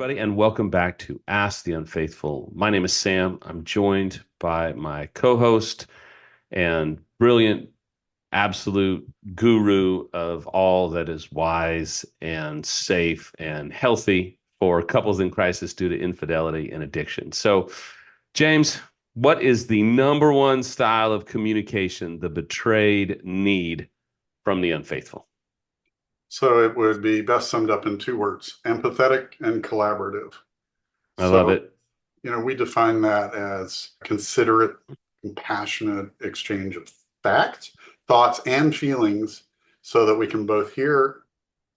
everybody, and welcome back to Ask the Unfaithful. My name is Sam. I'm joined by my co-host and brilliant, absolute guru of all that is wise and safe and healthy for couples in crisis due to infidelity and addiction. So, James, what is the number one style of communication the betrayed need from the unfaithful? So it would be best summed up in two words: empathetic and collaborative. I love So, it. we define that as considerate, compassionate exchange of facts, thoughts, and feelings so that we can both hear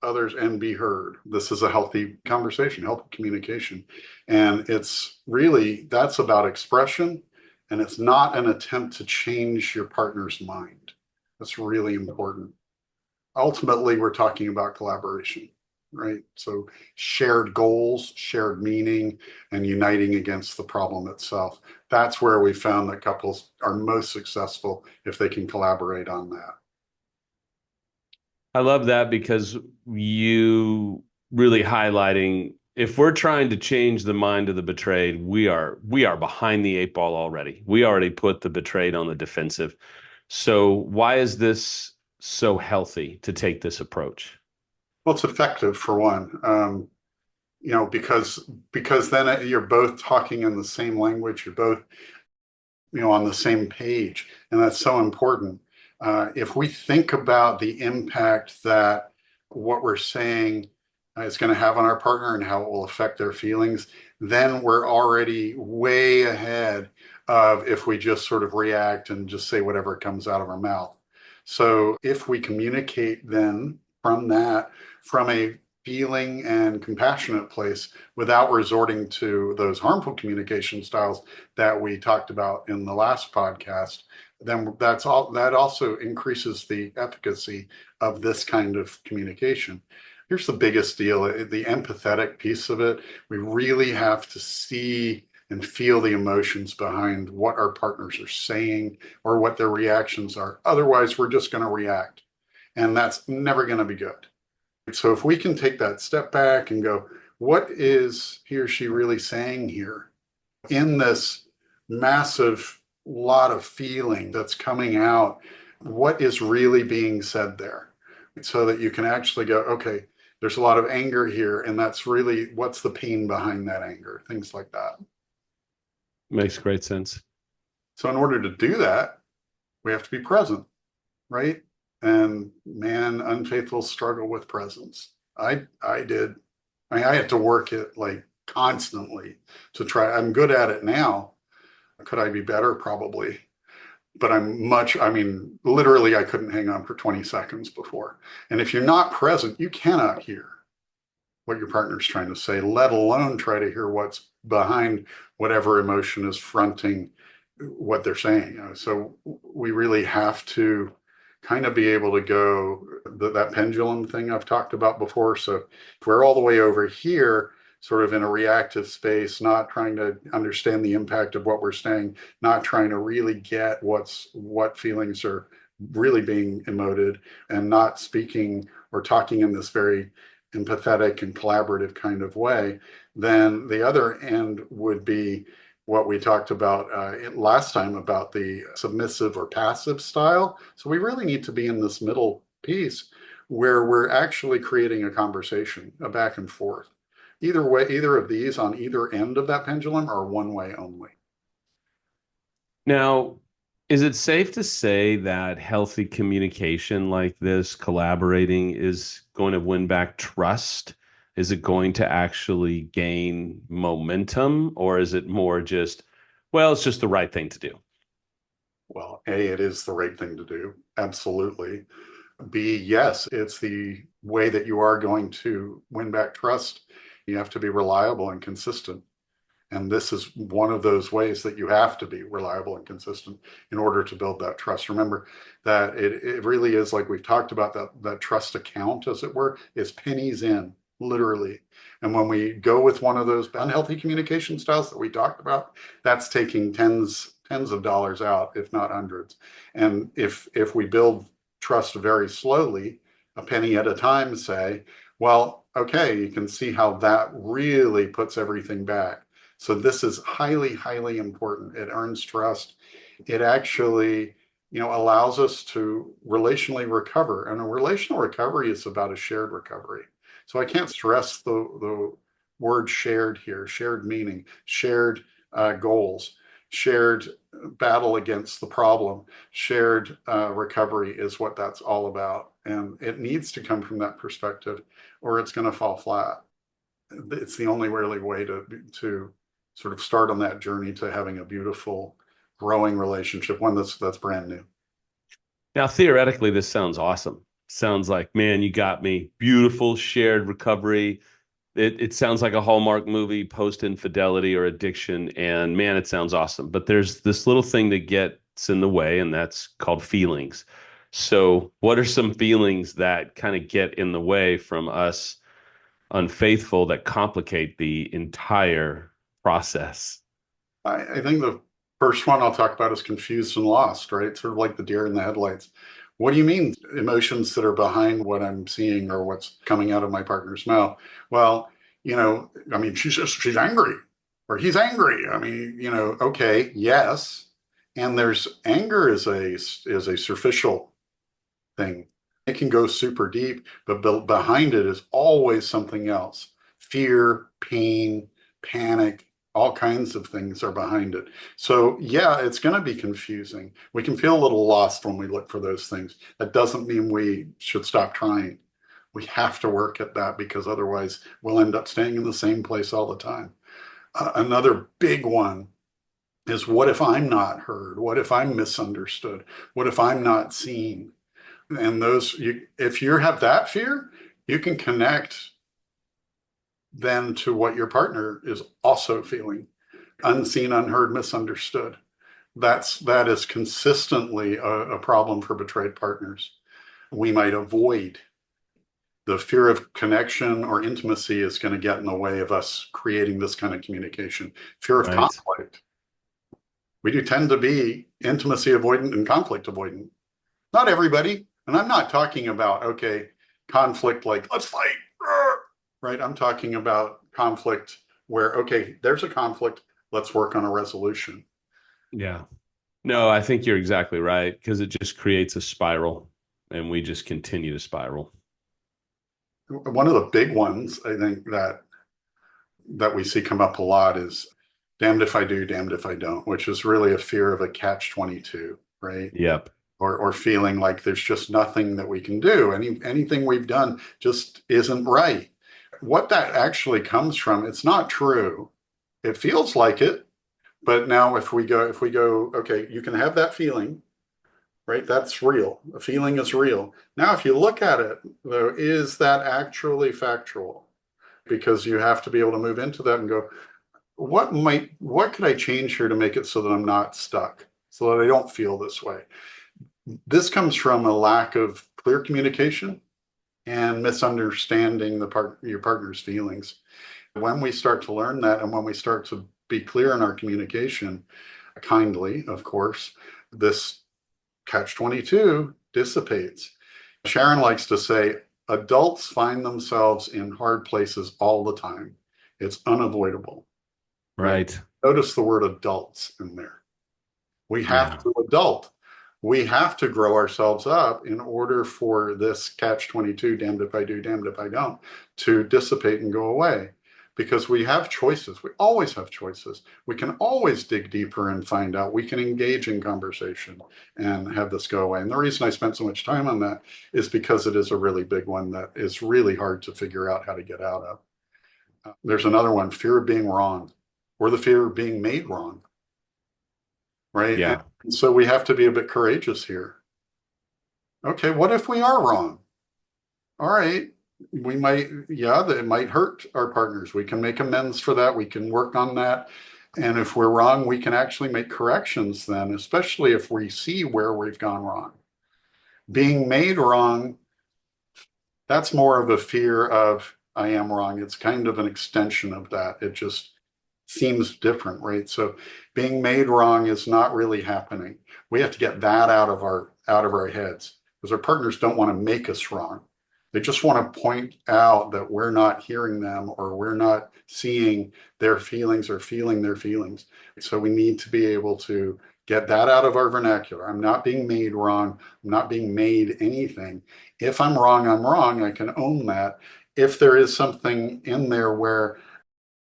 others and be heard. This is a healthy conversation, healthy communication. And it's really, that's about expression, and it's not an attempt to change your partner's mind. That's really important. Ultimately, we're talking about collaboration, right? So shared goals, shared meaning, and uniting against the problem itself. That's where we found that couples are most successful if they can collaborate on that. I love that because you really highlighting if we're trying to change the mind of the betrayed, we are behind the eight ball already. We already put the betrayed on the defensive. So why is this so healthy to take this approach? Well, it's effective for one. Because then you're both talking in the same language. You're both on the same page, and that's so important. If we think about the impact that what we're saying is going to have on our partner and how it will affect their feelings, then we're already way ahead of if we just sort of react and just say whatever comes out of our mouth. So if we communicate then from a feeling and compassionate place without resorting to those harmful communication styles that we talked about in the last podcast, then that also increases the efficacy of this kind of communication. Here's the biggest deal: the empathetic piece of it. We really have to see and feel the emotions behind what our partners are saying or what their reactions are. Otherwise, we're just going to react, and that's never going to be good. So if we can take that step back and go, what is he or she really saying here in this massive lot of feeling that's coming out? What is really being said there? So that you can actually go, okay, there's a lot of anger here, and that's really what's the pain behind that anger, things like that. Makes great sense. So in order to do that, we have to be present, right? And man, unfaithful struggle with presence. I did. I had to work it like constantly to try. I'm good at it now. Could I be better? Probably. But literally, I couldn't hang on for 20 seconds before. And if you're not present, you cannot hear what your partner's trying to say, let alone try to hear what's behind whatever emotion is fronting what they're saying. So we really have to kind of be able to go that pendulum thing I've talked about before. So if we're all the way over here, sort of in a reactive space, not trying to understand the impact of what we're saying, not trying to really get what feelings are really being emoted, and not speaking or talking in this very empathetic and collaborative kind of way, then the other end would be what we talked about last time about the submissive or passive style. So we really need to be in this middle piece where we're actually creating a conversation, a back and forth. Either way, either of these on either end of that pendulum are one way only. Now, is it safe to say that healthy communication like this, collaborating, is going to win back trust? Is it going to actually gain momentum, or is it more just, well, it's just the right thing to do? Well, A, it is the right thing to do. Absolutely. B, yes, it's the way that you are going to win back trust. You have to be reliable and consistent. And this is one of those ways that you have to be reliable and consistent in order to build that trust. Remember that it really is, like we've talked about, that trust account, as it were, is pennies in, literally. And when we go with one of those unhealthy communication styles that we talked about, that's taking tens of dollars out, if not hundreds. And if we build trust very slowly, a penny at a time, say, Well, okay, you can see how that really puts everything back. So this is highly, highly important. It earns trust. It actually, allows us to relationally recover. And a relational recovery is about a shared recovery. So I can't stress the word shared here, shared meaning, shared goals, shared battle against the problem, shared recovery is what that's all about. And it needs to come from that perspective or it's going to fall flat. It's the only really way to sort of start on that journey to having a beautiful, growing relationship, one that's brand new. Now, theoretically, this sounds awesome. Sounds like, man, you got me. Beautiful shared recovery. It sounds like a Hallmark movie, post infidelity or addiction, and man, it sounds awesome. But there's this little thing that gets in the way, and that's called feelings. So, what are some feelings that kind of get in the way from us unfaithful that complicate the entire process? I think the first one I'll talk about is confused and lost, right? Sort of like the deer in the headlights. What do you mean emotions that are behind what I'm seeing or what's coming out of my partner's mouth? Well, I mean, she's angry or he's angry. I mean, okay, yes. And there's anger is a superficial thing. It can go super deep, but behind it is always something else. Fear, pain, panic, all kinds of things are behind it. So, yeah, it's going to be confusing. We can feel a little lost when we look for those things. That doesn't mean we should stop trying. We have to work at that because otherwise we'll end up staying in the same place all the time. Another big one is what if I'm not heard? What if I'm misunderstood? What if I'm not seen? And if you have that fear, you can connect then to what your partner is also feeling, unseen, unheard, misunderstood. That is consistently a problem for betrayed partners. We might avoid the fear of connection or intimacy is going to get in the way of us creating this kind of communication. Fear of Right. conflict. We do tend to be intimacy avoidant and conflict avoidant. Not everybody. And I'm not talking about, okay, conflict like, let's fight, right? I'm talking about conflict where, okay, there's a conflict, let's work on a resolution. Yeah. No, I think you're exactly right because it just creates a spiral and we just continue to spiral. One of the big ones I think that we see come up a lot is damned if I do, damned if I don't, which is really a fear of a catch 22, right? Yep. Or feeling like there's just nothing that we can do. Anything we've done just isn't right. What that actually comes from, it's not true. It feels like it, but now if we go, okay, you can have that feeling, right? That's real. A feeling is real. Now, if you look at it, though, is that actually factual? Because you have to be able to move into that and go, what could I change here to make it so that I'm not stuck, so that I don't feel this way? This comes from a lack of clear communication and misunderstanding your partner's feelings. When we start to learn that and when we start to be clear in our communication, kindly, of course, this catch 22 dissipates. Sharon likes to say, adults find themselves in hard places all the time. It's unavoidable, right? Right. Notice the word adults in there. We have Yeah. to adult. We have to grow ourselves up in order for this catch 22, damned if I do, damned if I don't, to dissipate and go away. Because we have choices. We always have choices. We can always dig deeper and find out. We can engage in conversation and have this go away. And the reason I spent so much time on that is because it is a really big one that is really hard to figure out how to get out of. There's another one, fear of being wrong or the fear of being made wrong, right? Yeah. And so we have to be a bit courageous here. Okay, what if we are wrong? All right, we might, yeah, that might hurt our partners. We can make amends for that. We can work on that. And if we're wrong, we can actually make corrections then, especially if we see where we've gone wrong. Being made wrong, that's more of a fear of I am wrong. It's kind of an extension of that. It just seems different, right? So being made wrong is not really happening. We have to get that out of our heads because our partners don't want to make us wrong. They just want to point out that we're not hearing them or we're not seeing their feelings or feeling their feelings. So we need to be able to get that out of our vernacular. I'm not being made wrong. I'm not being made anything. If I'm wrong, I'm wrong. I can own that. If there is something in there where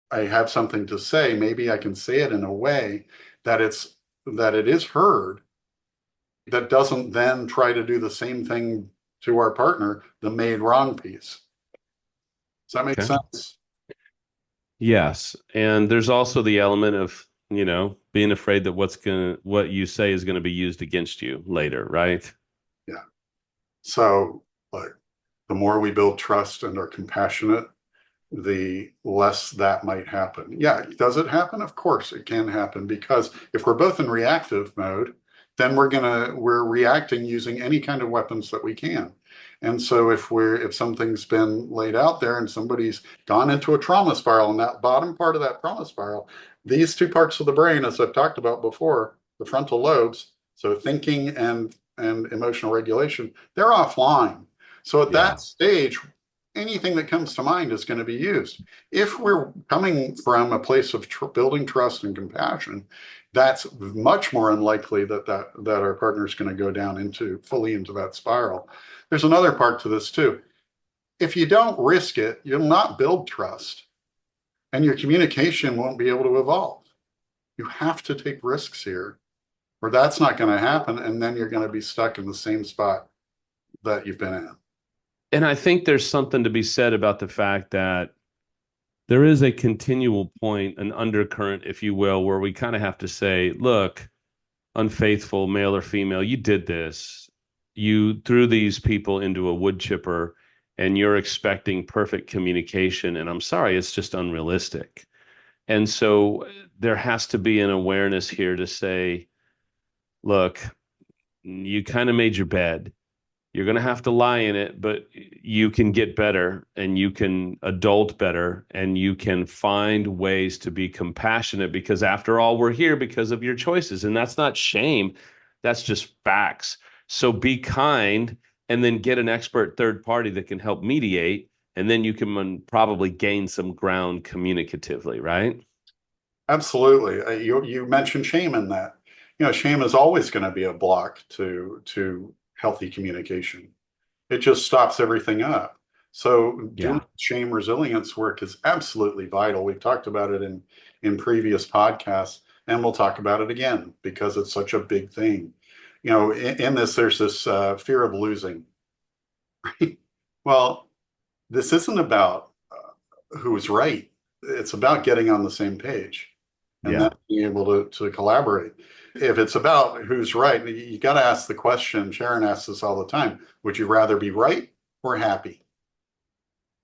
I have something to say, maybe I can say it in a way that it is heard, that doesn't then try to do the same thing to our partner, the made wrong piece. Does that make Okay. sense? Yes. And there's also the element of, being afraid that what you say is gonna be used against you later, right? Yeah. So, like, the more we build trust and are compassionate, the less that might happen. Yeah, does it happen? Of course it can happen, because if we're both in reactive mode, then we're reacting using any kind of weapons that we can. And so if something's been laid out there and somebody's gone into a trauma spiral, and that bottom part of that trauma spiral, these two parts of the brain, as I've talked about before, the frontal lobes, so thinking and emotional regulation, they're offline. So at Yeah. that stage, anything that comes to mind is going to be used. If we're coming from a place of building trust and compassion, that's much more unlikely that our partner is going to go down fully into that spiral. There's another part to this too. If you don't risk it, you'll not build trust, and your communication won't be able to evolve. You have to take risks here, or that's not going to happen, and then you're going to be stuck in the same spot that you've been in. And I think there's something to be said about the fact that there is a continual point, an undercurrent, if you will, where we kind of have to say, look, unfaithful, male or female, you did this. You threw these people into a wood chipper and you're expecting perfect communication. And I'm sorry, it's just unrealistic. And so there has to be an awareness here to say, look, you kind of made your bed. You're going to have to lie in it, but you can get better and you can adult better and you can find ways to be compassionate, because after all, we're here because of your choices. And that's not shame. That's just facts. So be kind and then get an expert third party that can help mediate. And then you can probably gain some ground communicatively, right? Absolutely. You mentioned shame in that. Shame is always going to be a block to healthy communication. It just stops everything up. So doing Yeah. shame resilience work is absolutely vital. We've talked about it in previous podcasts, and we'll talk about it again because it's such a big thing. In this, there's this fear of losing. Well, this isn't about who's right. It's about getting on the same page and then Yeah. being able to collaborate. If it's about who's right, you got to ask the question. Sharon asks this all the time: would you rather be right or happy?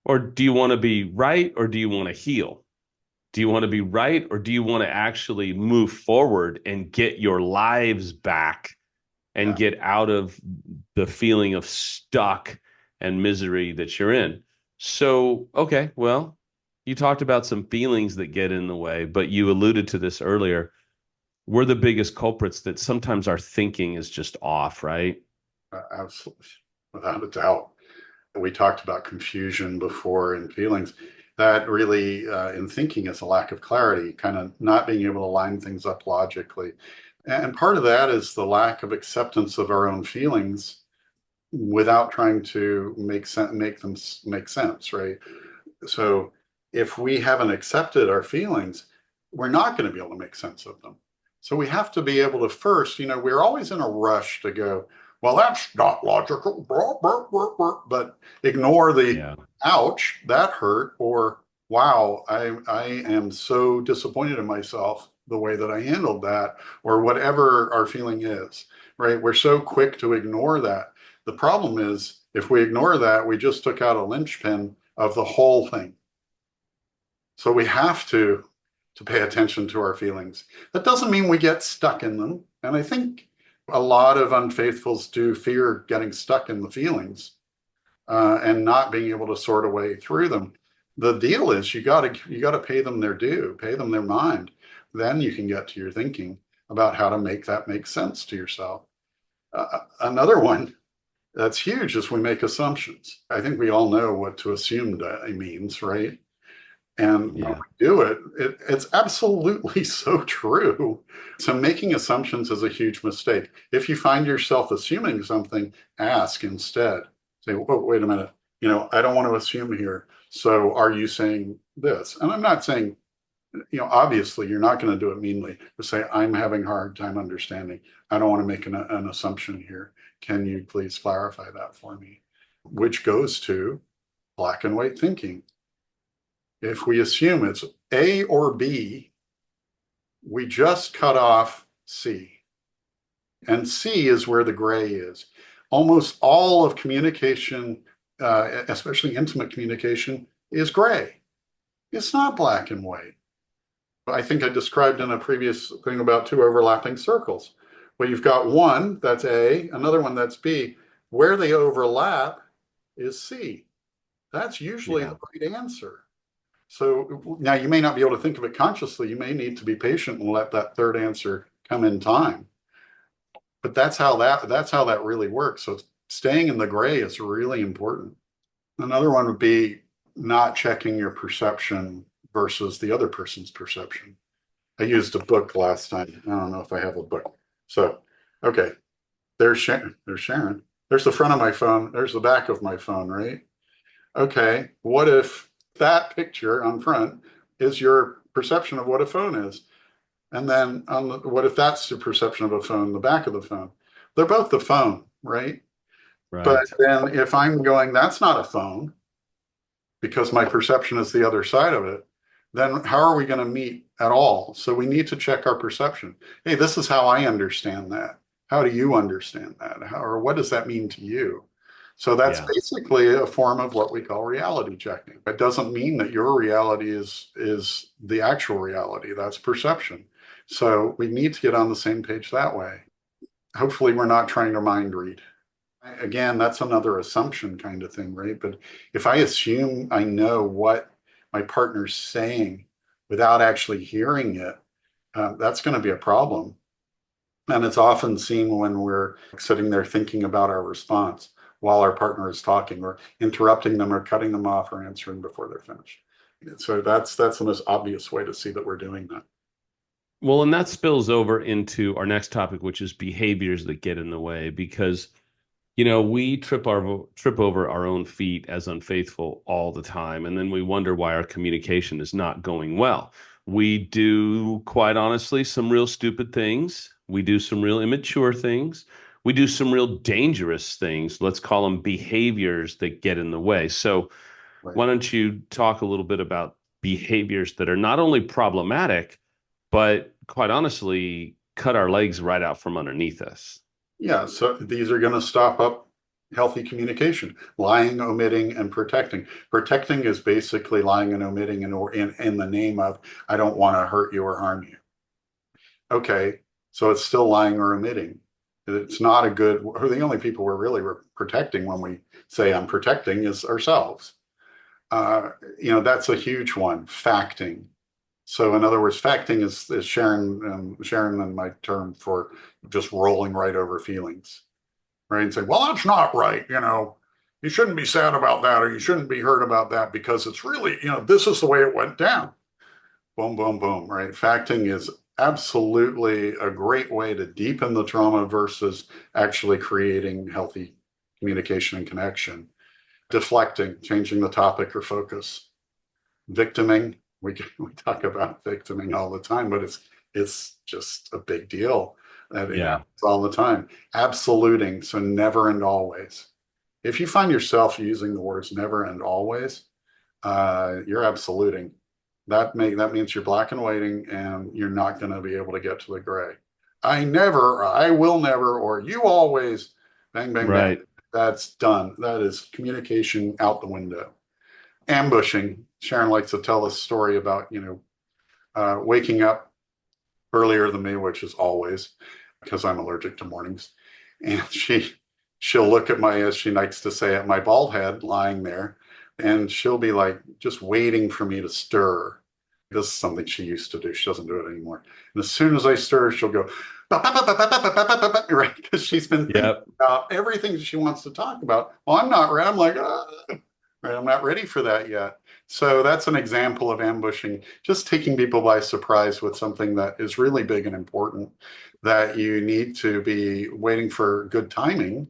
Or do you want to be right or do you want to heal? Do you want to be right or do you want to actually move forward and get your lives back and Yeah, get out of the feeling of stuck and misery that you're in? So, okay, well, you talked about some feelings that get in the way, but you alluded to this earlier. We're the biggest culprits that sometimes our thinking is just off, right? absolutely, without a doubt. We talked about confusion before and feelings. That really, in thinking, is a lack of clarity, kind of not being able to line things up logically. And part of that is the lack of acceptance of our own feelings without trying to make them make sense, right? So if we haven't accepted our feelings, we're not going to be able to make sense of them. So we have to be able to first, we're always in a rush to go, well, that's not logical, but ignore the Yeah. ouch, that hurt, or wow, I am so disappointed in myself the way that I handled that, or whatever our feeling is, right? We're so quick to ignore that. The problem is if we ignore that, we just took out a linchpin of the whole thing. So we have to pay attention to our feelings. That doesn't mean we get stuck in them. And I think a lot of unfaithfuls do fear getting stuck in the feelings and not being able to sort a way through them. The deal is you got to pay them their due, pay them their mind. Then you can get to your thinking about how to make that make sense to yourself. Another one That's huge as we make assumptions. I think we all know what to assume that means, right? And when Yeah. we do it's absolutely so true. So making assumptions is a huge mistake. If you find yourself assuming something, ask instead. Say, oh, wait a minute. I don't want to assume here. So are you saying this? And I'm not saying, obviously you're not going to do it meanly, but say, I'm having a hard time understanding. I don't want to make an assumption here. Can you please clarify that for me? Which goes to black and white thinking. If we assume it's A or B, we just cut off C. And C is where the gray is. Almost all of communication, especially intimate communication, is gray. It's not black and white. I think I described in a previous thing about two overlapping circles. Well, you've got one that's A, another one that's B. Where they overlap is C. That's usually Yeah. the right answer. So now you may not be able to think of it consciously. You may need to be patient and let that third answer come in time. But that's how that really works. So staying in the gray is really important. Another one would be not checking your perception versus the other person's perception. I used a book last time. I don't know if I have a book. So, okay, there's Sharon. There's Sharon. There's the front of my phone. There's the back of my phone, right? Okay, what if that picture on front is your perception of what a phone is? And then what if that's your perception of a phone, the back of the phone? They're both the phone, right? But Right. then if I'm going, that's not a phone because my perception is the other side of it, then how are we going to meet at all? So we need to check our perception. Hey, this is how I understand that. How do you understand that? Or what does that mean to you? So that's Yeah. basically a form of what we call reality checking. It doesn't mean that your reality is the actual reality. That's perception. So we need to get on the same page that way. Hopefully, we're not trying to mind read. Again, that's another assumption kind of thing, right? But if I assume I know what my partner's saying without actually hearing it, that's going to be a problem. And it's often seen when we're sitting there thinking about our response while our partner is talking, or interrupting them, or cutting them off, or answering before they're finished. So that's the most obvious way to see that we're doing that. Well, and that spills over into our next topic, which is behaviors that get in the way, because we trip over our own feet as unfaithful all the time, and then we wonder why our communication is not going well. We do, quite honestly, some real stupid things. We do some real immature things. We do some real dangerous things. Let's call them behaviors that get in the way. So, Right. why don't you talk a little bit about behaviors that are not only problematic, but quite honestly, cut our legs right out from underneath us? Yeah, so these are going to stop up healthy communication: lying, omitting, and protecting. Protecting is basically lying and omitting in the name of, I don't want to hurt you or harm you. Okay, so it's still lying or omitting. It's not a good, or the only people we're really protecting when we say I'm protecting is ourselves. Uh, that's a huge one. Facting. So in other words, facting is Sharon and my term for just rolling right over feelings, right? And say, well, that's not right. You shouldn't be sad about that, or you shouldn't be hurt about that because it's really, this is the way it went down. Boom, boom, boom, right? Facting is absolutely a great way to deepen the trauma versus actually creating healthy communication and connection. Deflecting, changing the topic or focus. Victiming, we talk about victiming all the time, but it's just a big deal that it Yeah. happens all the time. Absoluting, so never and always. If you find yourself using the words never and always, you're absoluting. That means you're black and whiting, and you're not going to be able to get to the gray. I never, or I will never, or you always, bang, bang, bang. Right. That's done. That is communication out the window. Ambushing. Sharon likes to tell a story about, waking up earlier than me, which is always because I'm allergic to mornings. And she'll look at my, as she likes to say, at my bald head lying there, and she'll be like just waiting for me to stir. This is something she used to do. She doesn't do it anymore. And as soon as I stir, she'll go, right? Because she's been thinking Yep. about everything she wants to talk about. Well, I'm not ready. I'm like, right, I'm not ready for that yet. So that's an example of ambushing, just taking people by surprise with something that is really big and important that you need to be waiting for good timing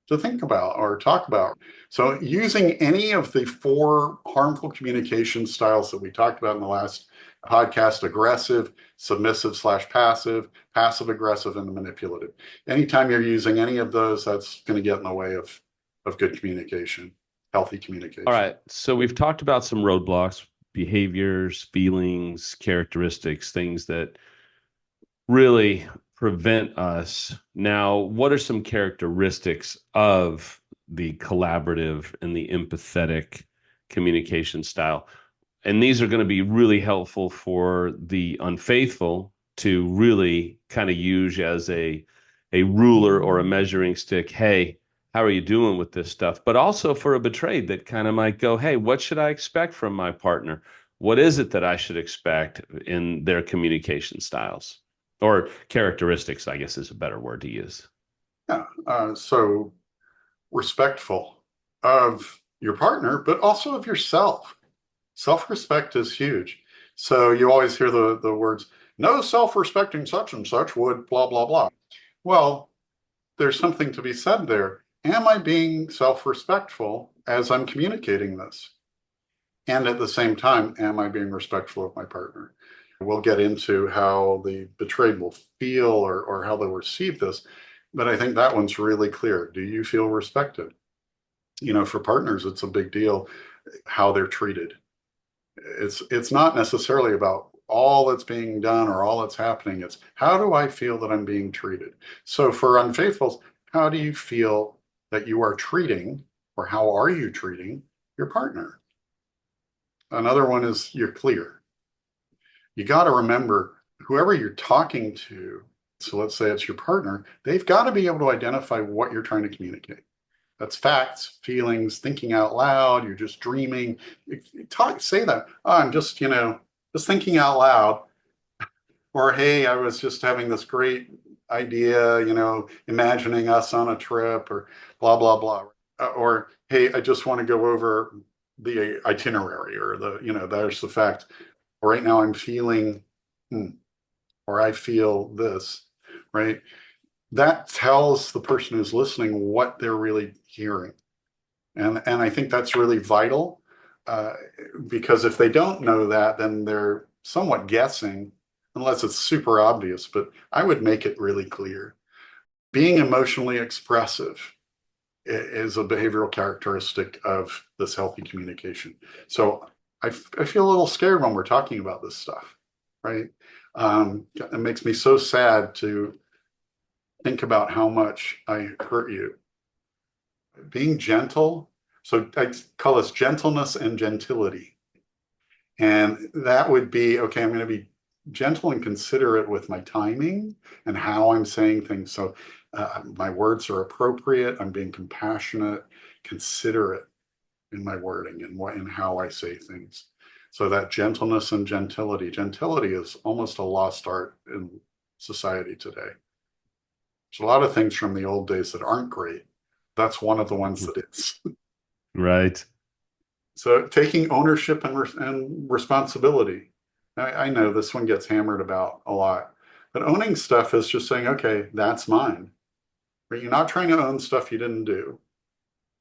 to think about or talk about. So using any of the four harmful communication styles that we talked about in the last podcast, aggressive, submissive slash passive, passive aggressive, and manipulative. Anytime you're using any of those, that's going to get in the way of good communication, healthy All communication. right. So we've talked about some roadblocks, behaviors, feelings, characteristics, things that really prevent us. Now, what are some characteristics of the collaborative and the empathetic communication style? And these are going to be really helpful for the unfaithful to really kind of use as a ruler or a measuring stick. Hey, how are you doing with this stuff? But also for a betrayed that kind of might go, hey, what should I expect from my partner? What is it that I should expect in their communication styles or characteristics, I guess is a better word to use. Yeah. So respectful of your partner, but also of yourself. Self-respect is huge. So you always hear the words, no self-respecting such and such would blah, blah, blah. Well, there's something to be said there. Am I being self-respectful as I'm communicating this? And at the same time, am I being respectful of my partner? We'll get into how the betrayed will feel or how they'll receive this. But I think that one's really clear. Do you feel respected? For partners, it's a big deal how they're treated. It's not necessarily about all that's being done or all that's happening. It's how do I feel that I'm being treated? So for unfaithfuls, how do you feel that you are treating, or how are you treating your partner? Another one is you're clear. You got to remember whoever you're talking to. So let's say it's your partner, they've got to be able to identify what you're trying to communicate. That's facts, feelings, thinking out loud. You're just dreaming. Say that. Oh, I'm just thinking out loud. Or, hey, I was just having this great idea, imagining us on a trip or blah, blah, blah. Or, hey, I just want to go over the itinerary or there's the fact. Right now I'm feeling, or I feel this, right? That tells the person who's listening what they're really hearing. And I think that's really vital uh, because if they don't know that, then they're somewhat guessing unless it's super obvious. But I would make it really clear. Being emotionally expressive is a behavioral characteristic of this healthy communication. So I feel a little scared when we're talking about this stuff, right? It makes me so sad to think about how much I hurt you. Being gentle. So I call this gentleness and gentility. And that would be, okay, I'm going to be gentle and considerate with my timing and how I'm saying things. So my words are appropriate. I'm being compassionate, considerate in my wording and how I say things. So that gentleness and gentility. Gentility is almost a lost art in society today. There's a lot of things from the old days that aren't great. That's one of the ones that is. Right. So taking ownership and responsibility. I know this one gets hammered about a lot, but owning stuff is just saying, okay, that's mine. But you're not trying to own stuff you didn't do,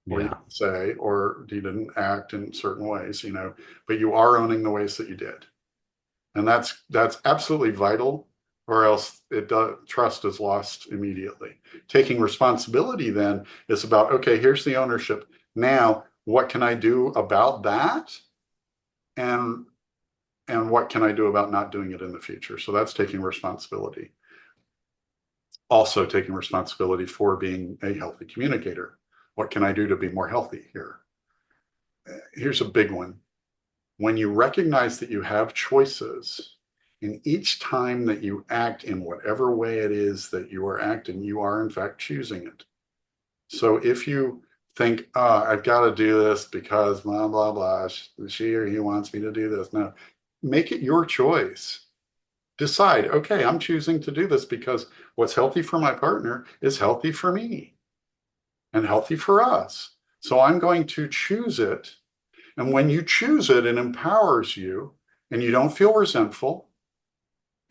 or you Yeah. didn't say, or you didn't act in certain ways, but you are owning the ways that you did. And that's absolutely vital, or else trust is lost immediately. Taking responsibility then is about, okay, here's the ownership. Now, what can I do about that? And what can I do about not doing it in the future? So that's taking responsibility. Also taking responsibility for being a healthy communicator. What can I do to be more healthy here? Here's a big one. When you recognize that you have choices, and each time that you act in whatever way it is that you are acting, you are in fact choosing it. So if you think, I've got to do this because blah, blah, blah, she or he wants me to do this. No, make it your choice. Decide, okay, I'm choosing to do this because what's healthy for my partner is healthy for me and healthy for us. So I'm going to choose it. And when you choose it, it empowers you and you don't feel resentful.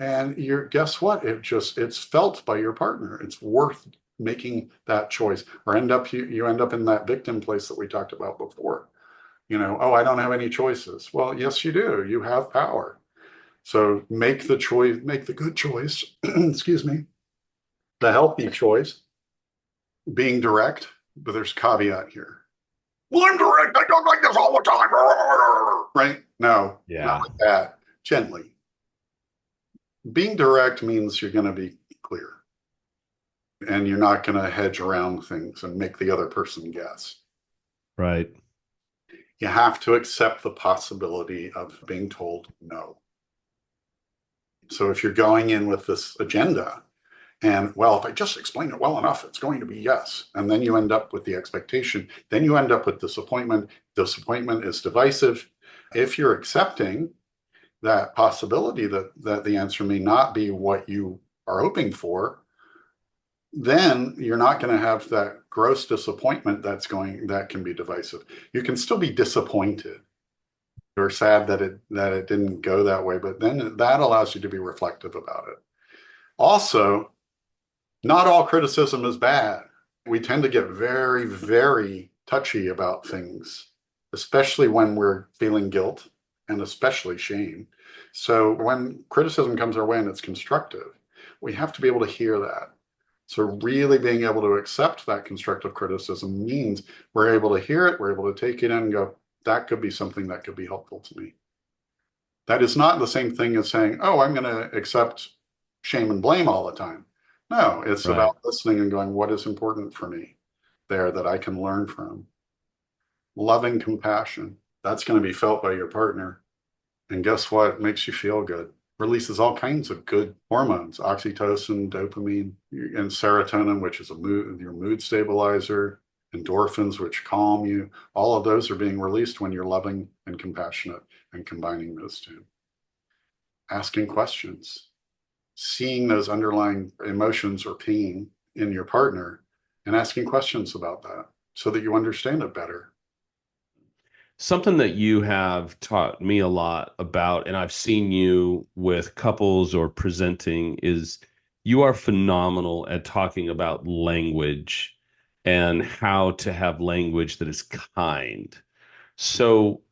And you're, guess what? It's felt by your partner. It's worth making that choice, or you end up in that victim place that we talked about before. Oh, I don't have any choices. Well, yes, you do. You have power. So make the choice, make the good choice, excuse me, the healthy choice, being direct, but there's caveat here. Well, I'm direct. I don't like this all the time. Right? No, not Yeah. like that. Gently. Being direct means you're going to be clear and you're not going to hedge around things and make the other person guess. Right. You have to accept the possibility of being told no. So if you're going in with this agenda, and well, if I just explain it well enough, it's going to be yes. And then you end up with the expectation. Then you end up with disappointment. Disappointment is divisive. If you're accepting that possibility that the answer may not be what you are hoping for, then you're not going to have that gross disappointment that can be divisive. You can still be disappointed or sad that it didn't go that way, but then that allows you to be reflective about it. Also, not all criticism is bad. We tend to get very, very touchy about things, especially when we're feeling guilt and especially shame. So when criticism comes our way and it's constructive, we have to be able to hear that. So really being able to accept that constructive criticism means we're able to hear it, we're able to take it in and go, that could be something that could be helpful to me. That is not the same thing as saying, oh, I'm going to accept shame and blame all the time. No, it's Right. about listening and going, what is important for me there that I can learn from? Loving compassion. That's going to be felt by your partner. And guess what? It makes you feel good. Releases all kinds of good hormones, oxytocin, dopamine, and serotonin, which is your mood stabilizer, endorphins, which calm you. All of those are being released when you're loving and compassionate and combining those two. Asking questions, seeing those underlying emotions or pain in your partner and asking questions about that so that you understand it better. Something that you have taught me a lot about, and I've seen you with couples or presenting, is you are phenomenal at talking about language and how to have language that is kind. So,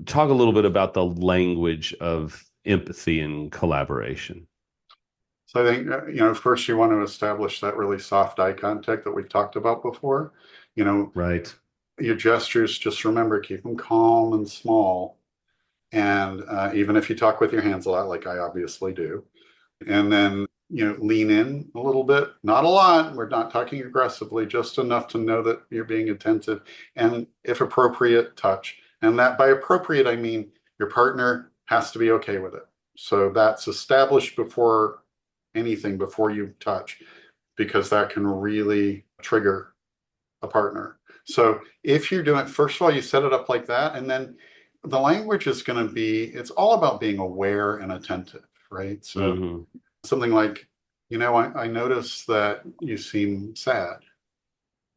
talk a little bit about the language of empathy and collaboration. So I think, first you want to establish that really soft eye contact that we've talked about before. You know, Right. your gestures, just remember, keep them calm and small. And even if you talk with your hands a lot, like I obviously do, and then, lean in a little bit, not a lot. We're not talking aggressively, just enough to know that you're being attentive and, if appropriate, touch. And that by appropriate, I mean your partner has to be okay with it. So that's established before anything, before you touch, because that can really trigger a partner. So if you're doing, first of all, you set it up like that, and then the language is going to be, it's all about being aware and attentive, right? So Hmm. something like, I noticed that you seem sad,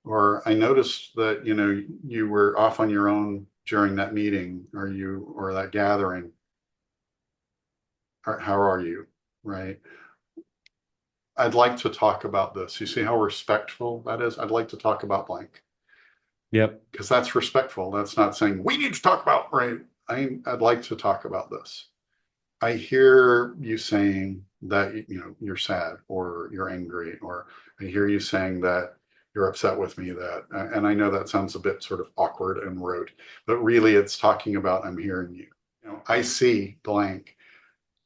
or I noticed that, you were off on your own during that meeting or that gathering. How are you? Right. I'd like to talk about this. You see how respectful that is? I'd like to talk about blank Yep. because that's respectful. That's not saying we need to talk about, right? I'd like to talk about this. I hear you saying that you're sad or you're angry, or I hear you saying that you're upset with me that, and I know that sounds a bit sort of awkward and rote, but really it's talking about I'm hearing you. I see blank.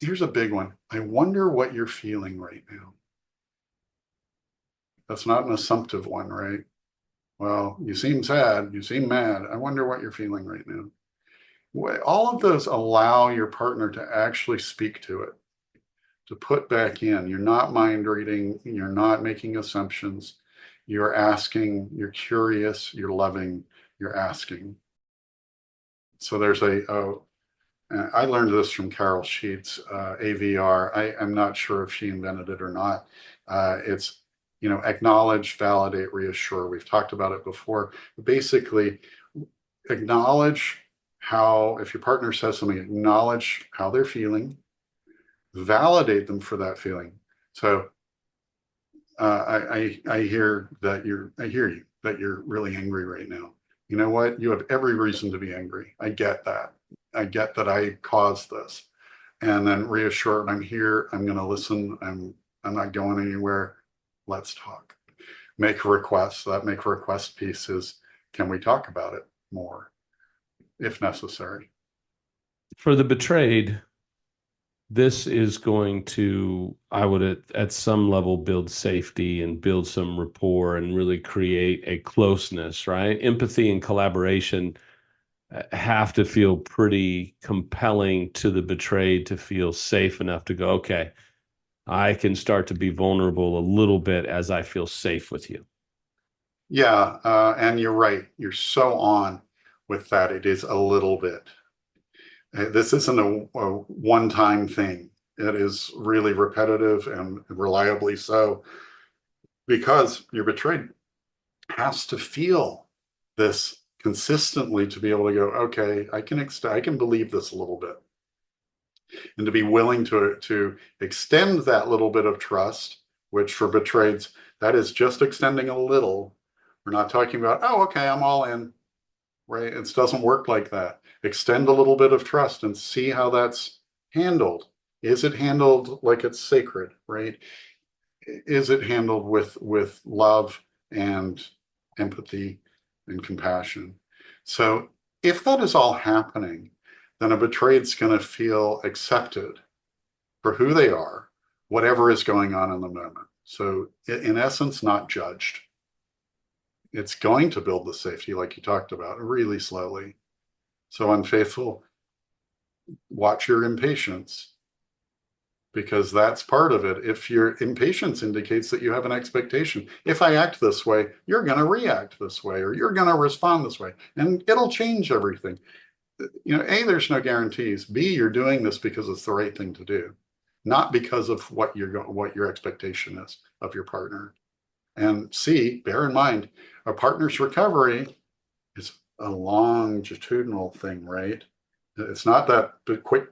Here's a big one. I wonder what you're feeling right now. That's not an assumptive one, right? Well, you seem sad. You seem mad. I wonder what you're feeling right now. All of those allow your partner to actually speak to it, to put back in. You're not mind reading. You're not making assumptions. You're asking. You're curious. You're loving. You're asking. So there's I learned this from Carol Sheets, AVR. I'm not sure if she invented it or not. It's, acknowledge, validate, reassure. We've talked about it before. Basically, acknowledge how, if your partner says something, acknowledge how they're feeling, validate them for that feeling. So I hear that I hear you, that you're really angry right now. You know what? You have every reason to be angry. I get that. I get that I caused this. And then reassure, I'm here. I'm going to listen. I'm not going anywhere. Let's talk. Make a request. That make a request piece is, can we talk about it more if necessary? For the betrayed, this is going to, I would at some level build safety and build some rapport and really create a closeness, right? Empathy and collaboration have to feel pretty compelling to the betrayed to feel safe enough to go, okay, I can start to be vulnerable a little bit as I feel safe with you. Yeah, and you're right. You're so on with that. It is a little bit. This isn't a one-time thing. It is really repetitive and reliably so because your betrayed has to feel this consistently to be able to go, okay, I can believe this a little bit, and to be willing to extend that little bit of trust, which for betrayeds, that is just extending a little. We're not talking about, oh, okay, I'm all in, right? It doesn't work like that. Extend a little bit of trust and see how that's handled. Is it handled like it's sacred, right? Is it handled with love and empathy and compassion? So if that is all happening, then a betrayed's going to feel accepted for who they are, whatever is going on in the moment. So in essence, not judged. It's going to build the safety, like you talked about, really slowly. So unfaithful, watch your impatience because that's part of it. If your impatience indicates that you have an expectation, if I act this way, you're going to react this way, or you're going to respond this way, and it'll change everything. A, there's no guarantees. B, you're doing this because it's the right thing to do, not because of what your expectation is of your partner. And C, bear in mind, a partner's recovery is a longitudinal thing, right? It's not that quick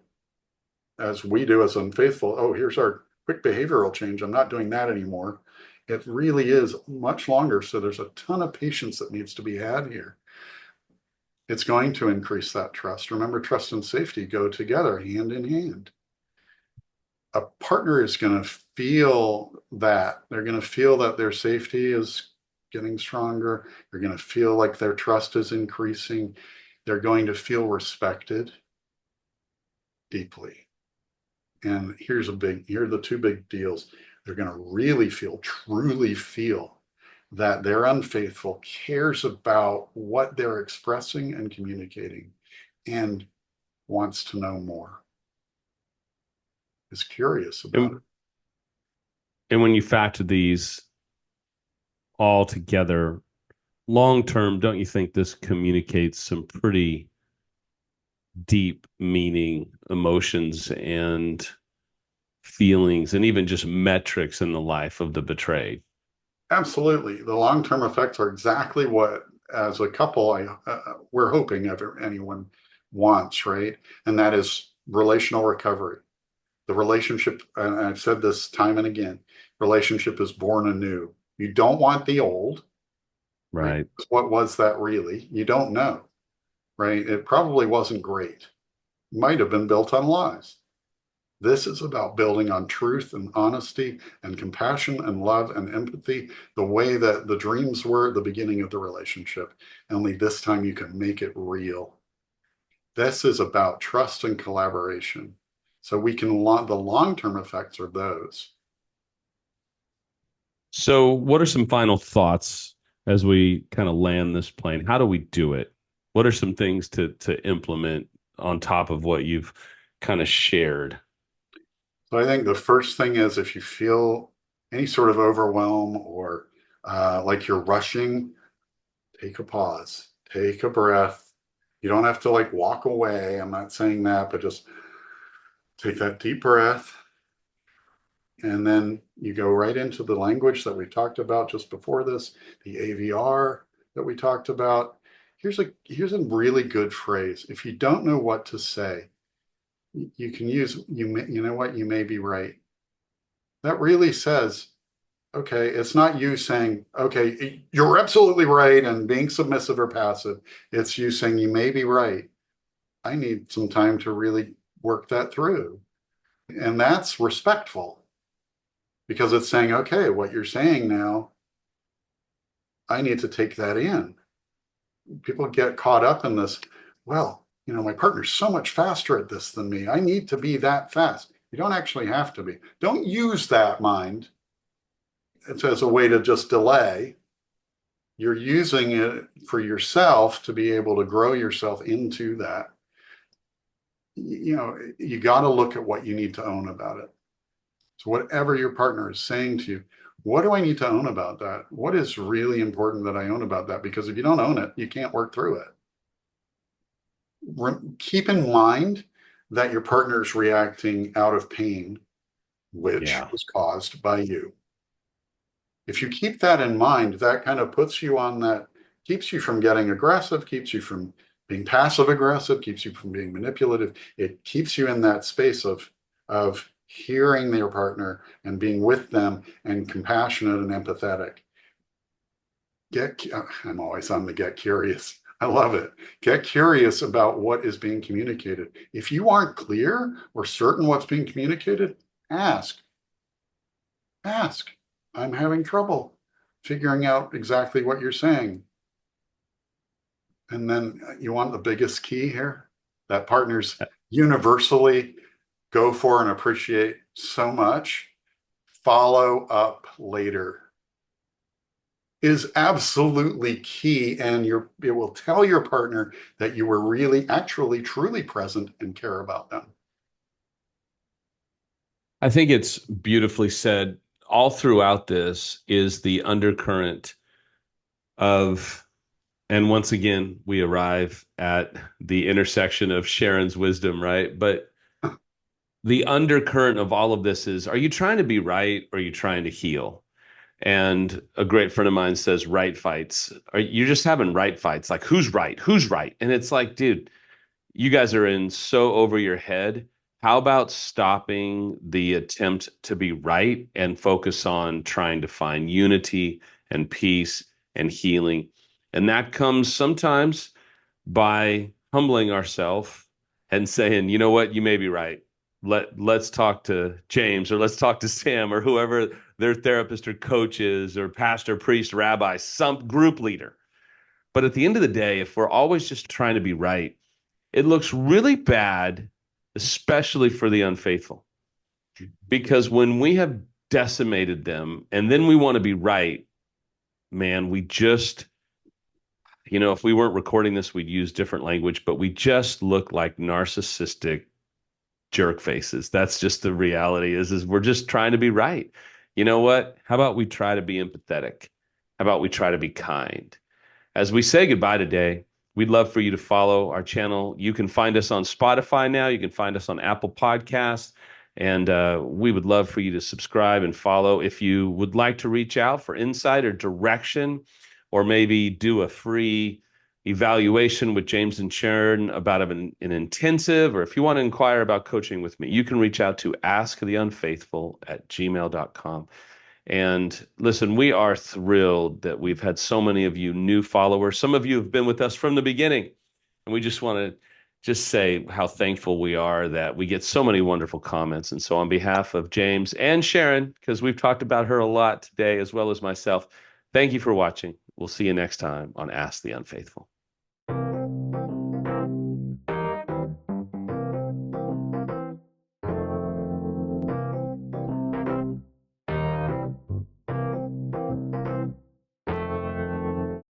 as we do as unfaithful. Oh, here's our quick behavioral change. I'm not doing that anymore. It really is much longer. So there's a ton of patience that needs to be had here. It's going to increase that trust. Remember, trust and safety go together hand in hand. A partner is going to feel that. They're going to feel that their safety is getting stronger. They're going to feel like their trust is increasing. They're going to feel respected deeply. And here are the two big deals. They're going to really feel, truly feel that their unfaithful cares about what they're expressing and communicating and wants to know more, is curious about it. And, and when you factor these all together, long term, don't you think this communicates some pretty deep meaning, emotions, and feelings, and even just metrics in the life of the betrayed? Absolutely. The long-term effects are exactly what, as a couple, we're hoping anyone wants, right? And that is relational recovery. The relationship, and I've said this time and again, relationship is born anew. You don't want the old, right? Right. What was that really? You don't know, right? It probably wasn't great. Might have been built on lies. This is about building on truth and honesty and compassion and love and empathy, the way that the dreams were at the beginning of the relationship. Only this time you can make it real. This is about trust and collaboration. So the long-term effects are those. So, what are some final thoughts as we kind of land this plane? How do we do it? What are some things to implement on top of what you've kind of shared? So I think the first thing is if you feel any sort of overwhelm or like you're rushing, take a pause, take a breath, You don't have to like walk away. I'm not saying that, but just take that deep breath. And then you go right into the language that we talked about just before this, the AVR that we talked about. Here's a really good phrase. If you don't know what to say, you can use you know what, you may be right. That really says, okay, it's not you saying, okay, you're absolutely right and being submissive or passive. It's you saying you may be right. I need some time to really work that through. And that's respectful because it's saying, okay, what you're saying now, I need to take that in. People get caught up in this. Well, my partner's so much faster at this than me. I need to be that fast. You don't actually have to be. Don't use that mind as a way to just delay. You're using it for yourself to be able to grow yourself into that. You got to look at what you need to own about it. So whatever your partner is saying to you, what do I need to own about that? What is really important that I own about that? Because if you don't own it, you can't work through it. Keep in mind that your partner is reacting out of pain, which Yeah. was caused by you. If you keep that in mind, that kind of puts you on that, keeps you from getting aggressive, keeps you from being passive aggressive, keeps you from being manipulative. It keeps you in that space of hearing your partner and being with them and compassionate and empathetic. I'm always on the get curious. I love it. Get curious about what is being communicated. If you aren't clear or certain what's being communicated, ask. Ask. I'm having trouble figuring out exactly what you're saying. And then you want the biggest key here that partners universally go for and appreciate so much. Follow up later is absolutely key. And it will tell your partner that you were really, actually, truly present and care about them. I think it's beautifully said. All throughout this is the undercurrent of, and once again, we arrive at the intersection of Sharon's wisdom, right? But the undercurrent of all of this is, are you trying to be right or are you trying to heal? And a great friend of mine says, right fights. You're just having right fights. Like, who's right? Who's right? And it's like, dude, you guys are in so over your head. How about stopping the attempt to be right and focus on trying to find unity and peace and healing? And that comes sometimes by humbling ourselves and saying, you know what, you may be right. Let's talk to James or let's talk to Sam or whoever their therapist or coach is or pastor, priest, rabbi, some group leader. But at the end of the day, if we're always just trying to be right, it looks really bad, especially for the unfaithful. Because when we have decimated them and then we want to be right, man, we just, if we weren't recording this, we'd use different language, but we just look like narcissistic jerk faces. That's just the reality is we're just trying to be right. You know what? How about we try to be empathetic? How about we try to be kind? As we say goodbye today, we'd love for you to follow our channel. You can find us on Spotify now. You can find us on Apple Podcasts. And we would love for you to subscribe and follow. If you would like to reach out for insight or direction, or maybe do a free evaluation with James and Sharon about an intensive, or if you want to inquire about coaching with me, you can reach out to asktheunfaithful@gmail.com. And listen, we are thrilled that we've had so many of you new followers. Some of you have been with us from the beginning. And we just want to just say how thankful we are that we get so many wonderful comments. And so on behalf of James and Sharon, because we've talked about her a lot today, as well as myself, thank you for watching. We'll see you next time on Ask the Unfaithful.